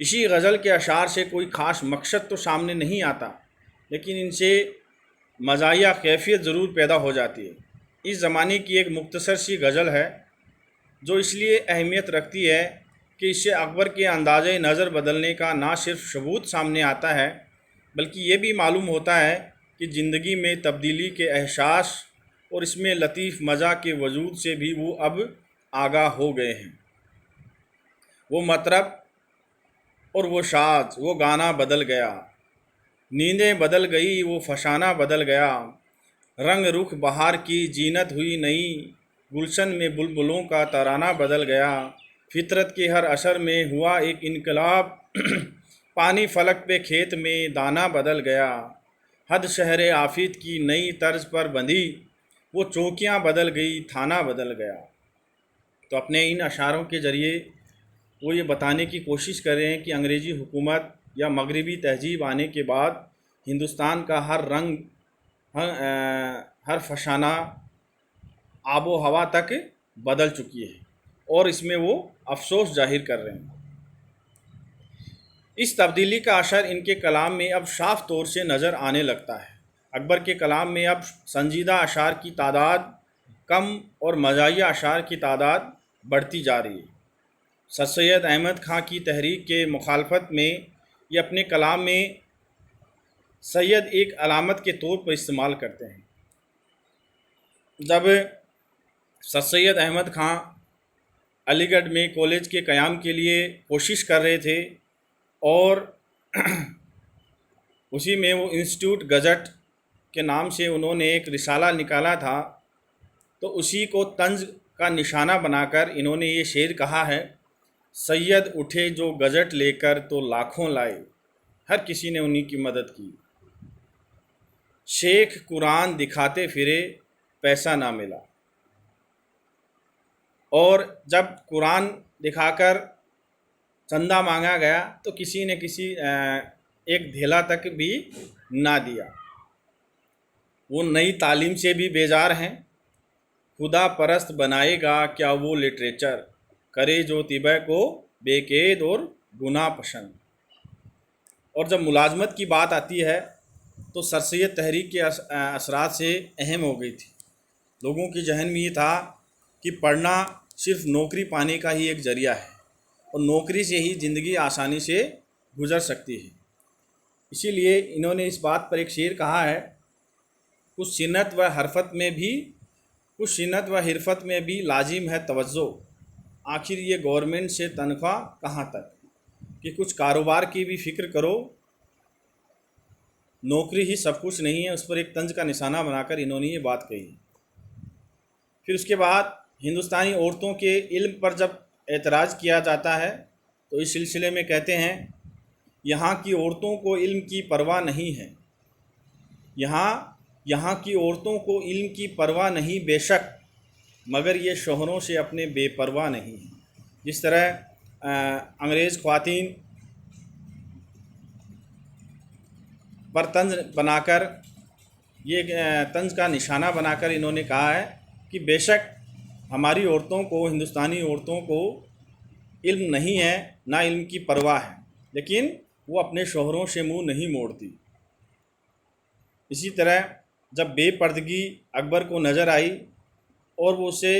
اسی غزل کے اشعار سے کوئی خاص مقصد تو سامنے نہیں آتا، لیکن ان سے مزاحیہ کیفیت ضرور پیدا ہو جاتی ہے۔ اس زمانے کی ایک مختصر سی غزل ہے جو اس لیے اہمیت رکھتی ہے کہ اس سے اکبر کے انداز نظر بدلنے کا نہ صرف ثبوت سامنے آتا ہے، بلکہ یہ بھی معلوم ہوتا ہے کہ زندگی میں تبدیلی کے احساس اور اس میں لطیف مزاح کے وجود سے بھی وہ اب آگاہ ہو گئے ہیں۔ وہ مطرب اور وہ ساز، وہ گانا بدل گیا، نیندیں بدل گئی، وہ فسانہ بدل گیا، رنگ رخ بہار کی زینت ہوئی نئی، گلشن میں بلبلوں کا ترانہ بدل گیا، فطرت کے ہر اثر میں ہوا ایک انقلاب، پانی فلک پہ کھیت میں دانہ بدل گیا، حد شہر آفت کی نئی طرز پر بندھی، وہ چوکیاں بدل گئی، تھانہ بدل گیا۔ تو اپنے ان اشعاروں کے ذریعے وہ یہ بتانے کی کوشش کر رہے ہیں کہ انگریزی حکومت یا مغربی تہذیب آنے کے بعد ہندوستان کا ہر رنگ، ہر فسانہ، آب و ہوا تک بدل چکی ہے، اور اس میں وہ افسوس ظاہر کر رہے ہیں۔ اس تبدیلی کا اثر ان کے کلام میں اب صاف طور سے نظر آنے لگتا ہے۔ اکبر کے کلام میں اب سنجیدہ اشعار کی تعداد کم اور مزاحیہ اشعار کی تعداد بڑھتی جا رہی ہے۔ سر سید احمد خاں کی تحریک کے مخالفت میں یہ اپنے کلام میں سید ایک علامت کے طور پر استعمال کرتے ہیں۔ جب سر سید احمد خاں علی گڑھ میں کالج کے قیام کے لیے کوشش کر رہے تھے اور اسی میں وہ انسٹیٹیوٹ گزٹ کے نام سے انہوں نے ایک رسالہ نکالا تھا، تو اسی کو طنز کا نشانہ بنا کر انہوں نے یہ شعر کہا ہے: سید اٹھے جو گزٹ لے کر تو لاکھوں لائے، ہر کسی نے انہی کی مدد کی، شیخ قرآن دکھاتے پھرے پیسہ نہ ملا۔ اور جب قرآن دکھا کر چندہ مانگا گیا تو کسی نے ایک دھیلا تک بھی نہ دیا۔ وہ نئی تعلیم سے بھی بیزار ہیں، خدا پرست بنائے گا کیا وہ لٹریچر، کرے جو طبع کو بے قید اور گناہ پسند۔ اور جب ملازمت کی بات آتی ہے تو سر سید تحریک کے اثرات سے اہم ہو گئی تھی۔ لوگوں کی ذہن میں یہ تھا کہ پڑھنا صرف نوکری پانے کا ہی ایک ذریعہ ہے، اور نوکری سے ہی زندگی آسانی سے گزر سکتی ہے۔ اسی لیے انہوں نے اس بات پر ایک شعر کہا ہے: کچھ صنعت و حرفت میں بھی لازم ہے توجہ، آخر یہ گورنمنٹ سے تنخواہ کہاں تک، کہ کچھ کاروبار کی بھی فکر کرو، نوکری ہی سب کچھ نہیں ہے۔ اس پر ایک طنز کا نشانہ بنا کر انہوں نے یہ بات کہی۔ پھر اس کے بعد ہندوستانی عورتوں کے علم پر جب اعتراض کیا جاتا ہے تو اس سلسلے میں کہتے ہیں: یہاں کی عورتوں کو علم کی پرواہ نہیں ہے، یہاں کی عورتوں کو علم کی پرواہ نہیں بے شک، مگر یہ شوہروں سے اپنے بے پرواہ نہیں ہیں۔ جس طرح انگریز خواتین پر طنز بنا کر، یہ طنز کا نشانہ بنا کر انہوں نے کہا ہے کہ بے شک ہماری عورتوں کو، ہندوستانی عورتوں کو علم نہیں ہے، نہ علم کی پرواہ ہے، لیکن وہ اپنے شوہروں سے منہ نہیں موڑتی۔ اسی طرح جب بے پردگی اکبر کو نظر آئی اور وہ اسے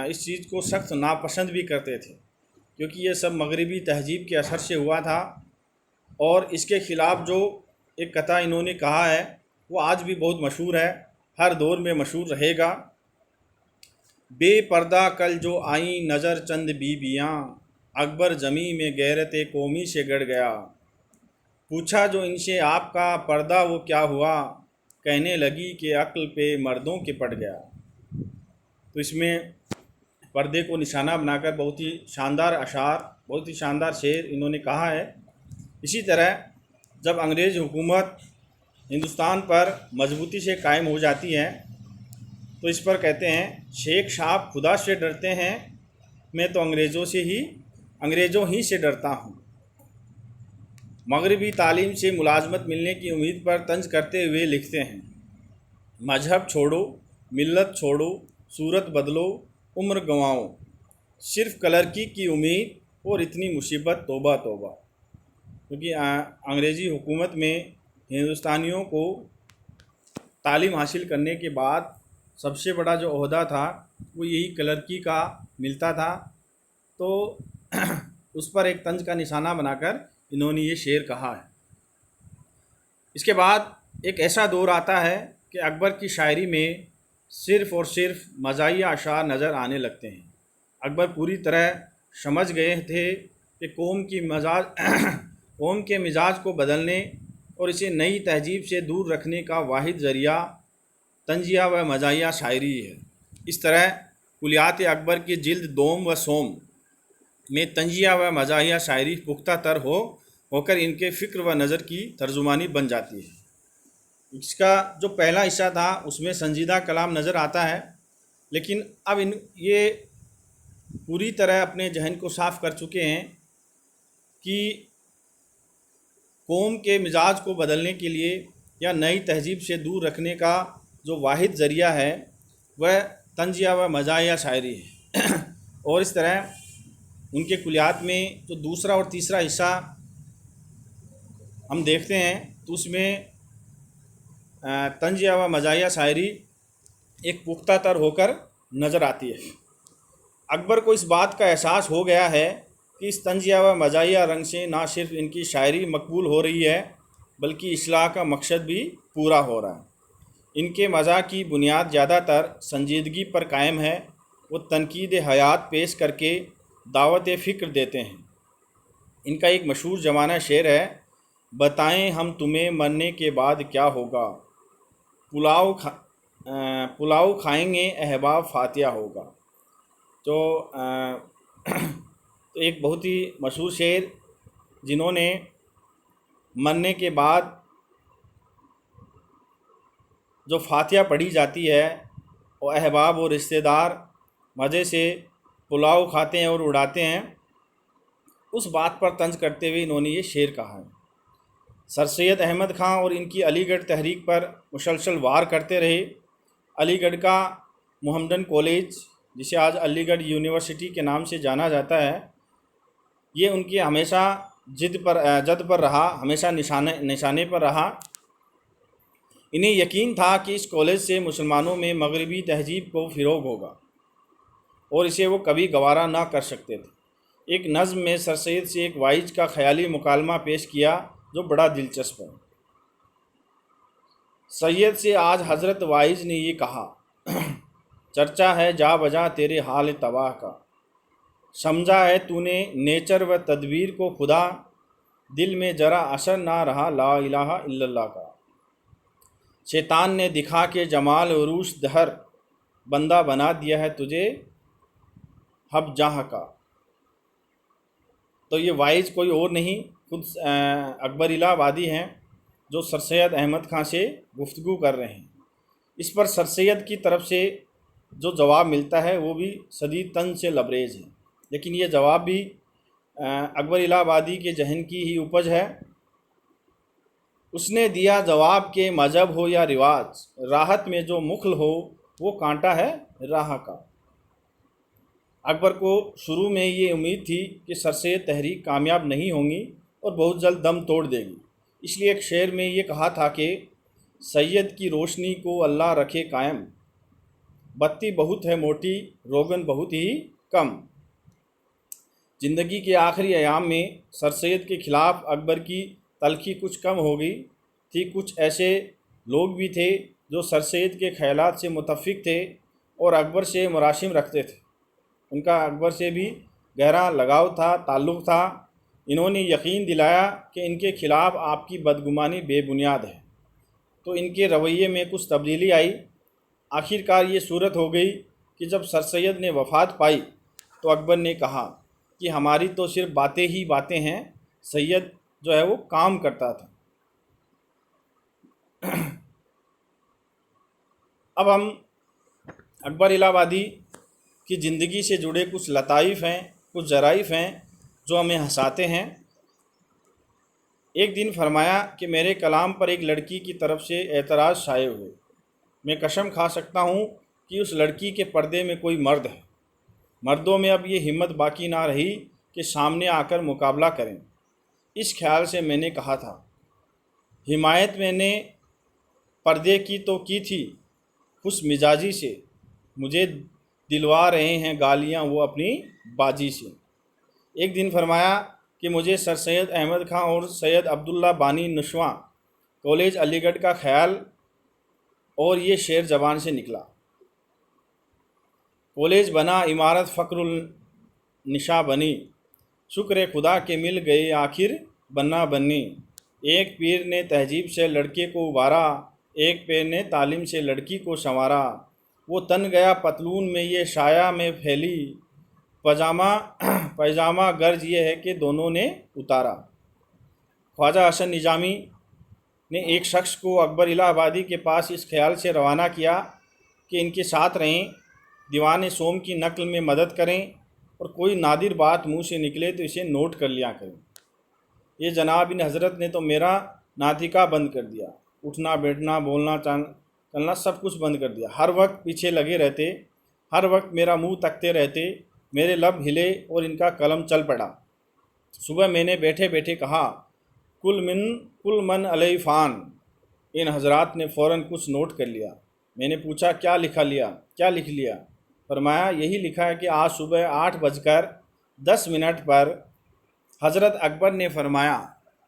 اس چیز کو سخت ناپسند بھی کرتے تھے، کیونکہ یہ سب مغربی تہذیب کے اثر سے ہوا تھا، اور اس کے خلاف جو ایک قطعہ انہوں نے کہا ہے وہ آج بھی بہت مشہور ہے، ہر دور میں مشہور رہے گا: بے پردہ کل جو آئیں نظر چند بیویاں، اکبر زمیں میں غیرت قومی سے گڑ گیا، پوچھا جو ان سے آپ کا پردہ وہ کیا ہوا، کہنے لگی کہ عقل پہ مردوں کے پڑ گیا۔ تو اس میں پردے کو نشانہ بنا کر بہت ہی شاندار اشعار، بہت ہی شاندار شعر انہوں نے کہا ہے۔ اسی طرح جب انگریز حکومت ہندوستان پر مضبوطی سے قائم ہو جاتی ہے تو اس پر کہتے ہیں: شیخ صاحب خدا سے ڈرتے ہیں، میں تو انگریزوں ہی سے ڈرتا ہوں۔ مغربی تعلیم سے ملازمت ملنے کی امید پر طنز کرتے ہوئے لکھتے ہیں: مذہب چھوڑو، ملت چھوڑو، صورت بدلو، عمر گنواؤ، صرف کلرکی کی امید، اور اتنی مصیبت توبہ توبہ، کیونکہ انگریزی حکومت میں ہندوستانیوں کو تعلیم حاصل کرنے کے بعد سب سے بڑا جو عہدہ تھا وہ یہی کلرکی کا ملتا تھا، تو اس پر ایک طنز کا نشانہ بنا کر انہوں نے یہ شعر کہا ہے۔ اس کے بعد ایک ایسا دور آتا ہے کہ اکبر کی شاعری میں صرف اور صرف مزاحیہ اشعار نظر آنے لگتے ہیں۔ اکبر پوری طرح سمجھ گئے تھے کہ قوم کے مزاج کو بدلنے اور اسے نئی تہذیب سے دور رکھنے کا واحد ذریعہ طنزیہ و مزاحیہ شاعری ہے۔ اس طرح کلیات اکبر کی جلد دوم و سوم میں طنزیہ و مزاحیہ شاعری پختہ تر ہو کر ان کے فکر و نظر کی ترجمانی بن جاتی ہے۔ اس کا جو پہلا حصہ تھا اس میں سنجیدہ کلام نظر آتا ہے، لیکن اب یہ پوری طرح اپنے ذہن کو صاف کر چکے ہیں کہ قوم کے مزاج کو بدلنے کے لیے یا نئی تہذیب سے دور رکھنے کا جو واحد ذریعہ ہے وہ طنزیہ و مزاحیہ شاعری ہے۔ اور اس طرح ان کے کلیات میں جو دوسرا اور تیسرا حصہ ہم دیکھتے ہیں تو اس میں طنزیہ و مزاحیہ شاعری ایک پختہ تر ہو کر نظر آتی ہے۔ اکبر کو اس بات کا احساس ہو گیا ہے کہ اس طنزیہ و مزاحیہ رنگ سے نہ صرف ان کی شاعری مقبول ہو رہی ہے بلکہ اصلاح کا مقصد بھی پورا ہو رہا ہے۔ ان کے مزاح کی بنیاد زیادہ تر سنجیدگی پر قائم ہے، وہ تنقید حیات پیش کر کے دعوت فکر دیتے ہیں۔ ان کا ایک مشہور زمانہ شعر ہے، بتائیں ہم تمہیں مرنے کے بعد کیا ہوگا، پلاؤ کھائیں گے احباب فاتحہ ہوگا۔ تو ایک بہت ہی مشہور شعر جنہوں نے مرنے کے بعد جو فاتحہ پڑھی جاتی ہے اور احباب اور رشتہ دار مزے سے پلاؤ کھاتے ہیں اور اڑاتے ہیں، اس بات پر طنز کرتے ہوئے انہوں نے یہ شعر کہا ہے۔ سر سید احمد خان اور ان کی علی گڑھ تحریک پر مسلسل وار کرتے رہے۔ علی گڑھ کا محمدن کالج، جسے آج علی گڑھ یونیورسٹی کے نام سے جانا جاتا ہے، یہ ان کی ہمیشہ جد پر رہا، ہمیشہ نشانے پر رہا۔ انہیں یقین تھا کہ اس کالج سے مسلمانوں میں مغربی تہذیب کو فروغ ہوگا اور اسے وہ کبھی گوارا نہ کر سکتے تھے۔ ایک نظم میں سر سید سے ایک وائز کا خیالی مکالمہ پیش کیا جو بڑا دلچسپ ہے۔ سید سے آج حضرت وائز نے یہ کہا، چرچا ہے جا بجا تیرے حال تباہ کا، سمجھا ہے تو نے نیچر و تدبیر کو خدا، دل میں ذرا اثر نہ رہا لا الہ الا اللہ کا، شیطان نے دکھا کے جمال عروج دہر، بندہ بنا دیا ہے تجھے حب جہاں کا۔ تو یہ وائز کوئی اور نہیں، خود اکبر الہ آبادی ہیں جو سر سید احمد خان سے گفتگو کر رہے ہیں۔ اس پر سر سید کی طرف سے جو جواب ملتا ہے وہ بھی شدید طنز سے لبریز ہے، لیکن یہ جواب بھی اکبر الہ آبادی کے ذہن کی ہی اپج ہے۔ اس نے دیا جواب کہ مذہب ہو یا رواج، راحت میں جو مخل ہو وہ کانٹا ہے راہ کا۔ اکبر کو شروع میں یہ امید تھی کہ سر سید تحریک کامیاب نہیں ہوں گی اور بہت جلد دم توڑ دے گی، اس لیے ایک شعر میں یہ کہا تھا کہ سید کی روشنی کو اللہ رکھے قائم، بتی بہت ہے موٹی روغن بہت ہی کم۔ زندگی کے آخری ایام میں سر سید کے خلاف اکبر کی تلخی کچھ کم ہو گئی تھی۔ کچھ ایسے لوگ بھی تھے جو سر سید کے خیالات سے متفق تھے اور اکبر سے مراسم رکھتے تھے، ان کا اکبر سے بھی گہرا لگاؤ تھا، تعلق تھا۔ انہوں نے یقین دلایا کہ ان کے خلاف آپ کی بدگمانی بے بنیاد ہے، تو ان کے رویے میں کچھ تبدیلی آئی۔ آخرکار یہ صورت ہو گئی کہ جب سر سید نے وفات پائی تو اکبر نے کہا کہ ہماری تو صرف باتیں ہی باتیں ہیں، سید جو ہے وہ کام کرتا تھا۔ اب ہم اکبر الہ آبادی کی زندگی سے جڑے کچھ لطائف ہیں، کچھ ظرائف ہیں جو ہمیں ہنساتے ہیں۔ ایک دن فرمایا کہ میرے کلام پر ایک لڑکی کی طرف سے اعتراض شائع ہوئے، میں قسم کھا سکتا ہوں کہ اس لڑکی کے پردے میں کوئی مرد ہے۔ مردوں میں اب یہ ہمت باقی نہ رہی کہ سامنے آ کر مقابلہ کریں۔ اس خیال سے میں نے کہا تھا، حمایت میں نے پردے کی تو کی تھی، خوش مزاجی سے مجھے دلوا رہے ہیں گالیاں وہ اپنی باجی سے۔ ایک دن فرمایا کہ مجھے سر سید احمد خان اور سید عبداللہ بانی نشواں کالج علی گڑھ کا خیال اور یہ شعر زبان سے نکلا۔ کالج بنا عمارت فخر النشا بنی، شکر خدا کے مل گئے آخر بنا بنی۔ ایک پیر نے تہذیب سے لڑکے کو ابھارا، ایک پیر نے تعلیم سے لڑکی کو سنوارا۔ وہ تن گیا پتلون میں یہ سایہ میں پھیلی، پائجامہ غرض یہ ہے کہ دونوں نے اتارا۔ خواجہ حسن نظامی نے ایک شخص کو اکبر الہ آبادی کے پاس اس خیال سے روانہ کیا کہ ان کے ساتھ رہیں، دیوان سوم کی نقل میں مدد کریں اور کوئی نادر بات منہ سے نکلے تو اسے نوٹ کر لیا کریں۔ یہ جناب ان حضرت نے تو میرا ناطقہ بند کر دیا، اٹھنا بیٹھنا بولنا چلنا سب کچھ بند کر دیا۔ ہر وقت پیچھے لگے رہتے، ہر وقت میرا منہ تکتے رہتے، میرے لب ہلے اور ان کا قلم چل پڑا۔ صبح میں نے بیٹھے بیٹھے کہا، کل من علیہ فان۔ ان حضرات نے فوراً کچھ نوٹ کر لیا۔ میں نے پوچھا کیا لکھ لیا؟ فرمایا یہی لکھا ہے کہ آج صبح 8:10 پر حضرت اکبر نے فرمایا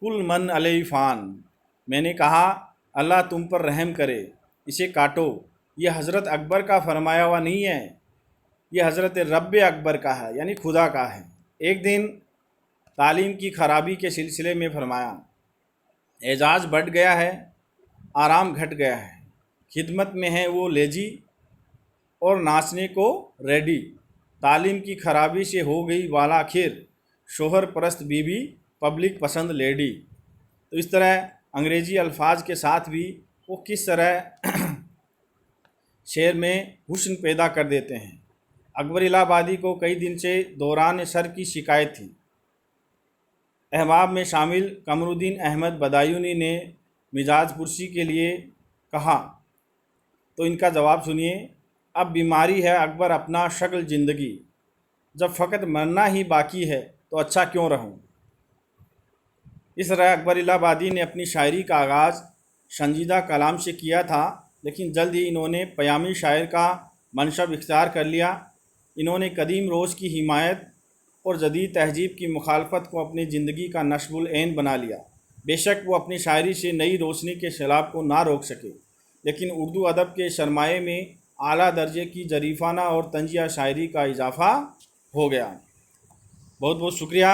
کل من علیہ فان۔ میں نے کہا اللہ تم پر رحم کرے، اسے کاٹو، یہ حضرت اکبر کا فرمایا ہوا نہیں ہے، یہ حضرت رب اکبر کا ہے، یعنی خدا کا ہے۔ ایک دن تعلیم کی خرابی کے سلسلے میں فرمایا اعزاز بڑھ گیا ہے، آرام گھٹ گیا ہے، خدمت میں ہے وہ لیجی اور ناچنے کو ریڈی، تعلیم کی خرابی سے ہو گئی والا کھیر، شوہر پرست بیوی پبلک پسند لیڈی۔ تو اس طرح انگریزی الفاظ کے ساتھ بھی وہ کس طرح شعر میں حسن پیدا کر دیتے ہیں۔ اکبر الہ آبادی کو کئی دن سے دوران سر کی شکایت تھی۔ احباب میں شامل قمر الدین احمد بدایونی نے مزاج پرسی کے لیے کہا تو ان کا جواب سنیے، اب بیماری ہے اکبر اپنا شکل زندگی، جب فقط مرنا ہی باقی ہے تو اچھا کیوں رہوں۔ اس طرح اکبر الہ آبادی نے اپنی شاعری کا آغاز سنجیدہ کلام سے کیا تھا، لیکن جلد ہی انہوں نے پیامی شاعر کا منصب اختیار کر لیا۔ انہوں نے قدیم روش کی حمایت اور جدید تہذیب کی مخالفت کو اپنی زندگی کا نصب العین بنا لیا۔ بے شک وہ اپنی شاعری سے نئی روشنی کے سیلاب کو نہ روک سکے، لیکن اردو ادب کے سرمایے میں اعلیٰ درجے کی ظریفانہ اور طنزیہ شاعری کا اضافہ ہو گیا۔ بہت بہت شکریہ۔